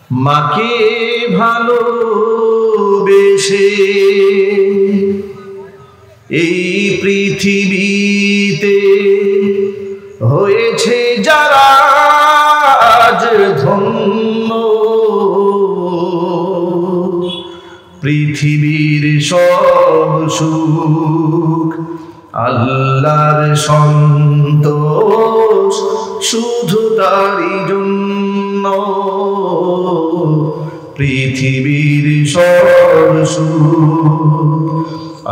মাকে ভালোবেসে এই পৃথিবীতে হয়েছে যারা আজ ধন্য, পৃথিবীর সব সুখ আল্লাহর সন্তোষ শুধু তারই জন্য, পৃথিবীর সব সুখ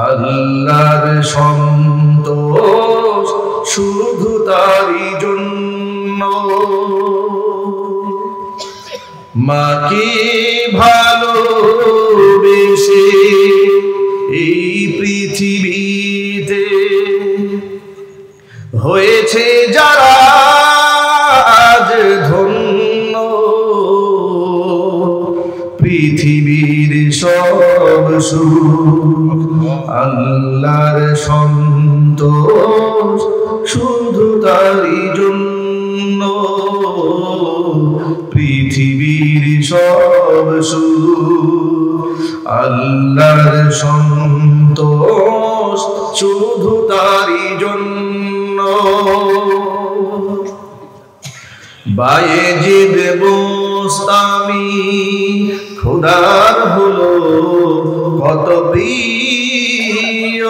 আল্লাহর সন্তোষ শুধু তারই জন্য। মাকে ভালোবেসে এই পৃথিবীতে হয়েছে যারা আজ ধন্য, পৃথিবীর সব সুখ আল্লাহর সন্তোষ শুধু তারই জন্য, পৃথিবীর সব সুখ আল্লাহর সন্তোষ শুধু তারই জন্য। বায়েজিদ বোস্তামি খোদার হলো কত প্রিয়,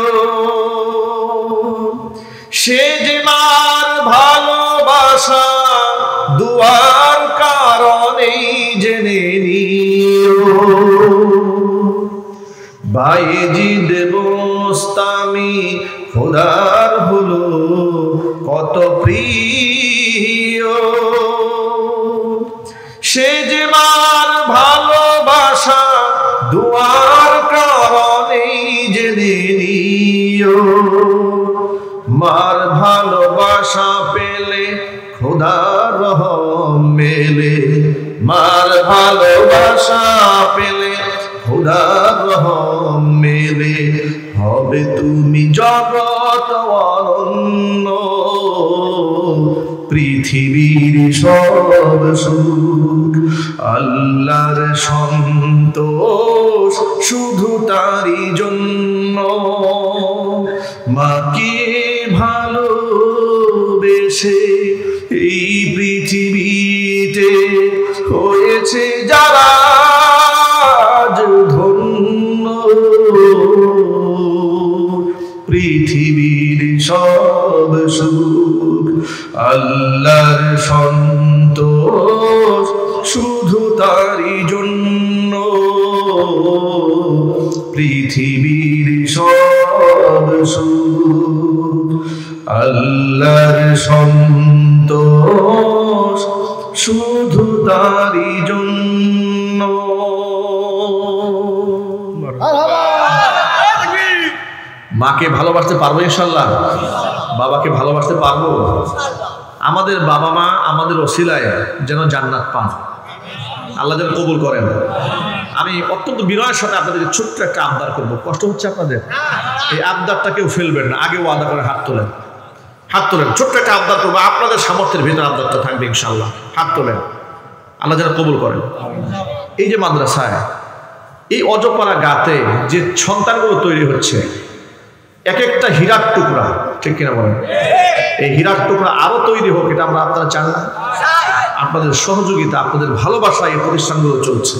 সে যে মার ভালোবাসা দুয়ার কারণেই জেনে নিও। বায়েজিদ বোস্তামি খোদার হলো কত প্রিয়, সে যে মার ভালোবাসা দুয়ার কারণেই জেনে নিও। মার ভালোবাসা পেলে খোদার রহম মেলে, মার ভালোবাসা পেলে খোদার রহম মেলে, হবে তুমি জগৎ অনন্য, পৃথিবীর সব সুখ আল্লাহর সন্তোষ শুধু তারই জন্য। মাকে ভালোবেসে এই পৃথিবীতে হয়েছে যারা আজ ধন্য, পৃথিবীর সব সুখ আল্লাহর সন্তোষ শুধু তারই জন্য, পৃথিবীর সব সুখ আল্লাহর সন্তোষ শুধু তারই জন্য। মাকে ভালোবাসতে পারবো ইনশাল্লাহ? বাবাকে ভালোবাসতে পারবো? আমাদের বাবা মা আমাদের ওসিলায় যেন জান্নাত পান, আল্লাহ যেন কবুল করেন। আমি অত্যন্ত বিনয়ের সাথে আপনাদেরকে ছোট্ট একটা আবদার করবো, কষ্ট হচ্ছে আপনাদের? এই আবদারটা কেউ ফেলবেন না, আগে ওয়াদা করে হাত তোলেন, হাত তোলেন। ছোট্ট একটা আবদার করবো, আপনাদের সামর্থ্যের ভিতরে আবদারটা থাকবে ইনশাল্লাহ। হাত তোলেন, আল্লাহ যেন কবুল করেন। এই যে মাদ্রাসায় এই অজপাড়া গাতে যে সন্তানগুলো তৈরি হচ্ছে, এক একটা হীরার টুকরা, ঠিক কিনা বলেন? এই হীরার টুকরা আরো তৈরি হোক, এটা আপনারা চান না? আপনাদের সহযোগিতা, আপনাদের ভালোবাসা এই প্রতিষ্ঠানগুলো চলছে।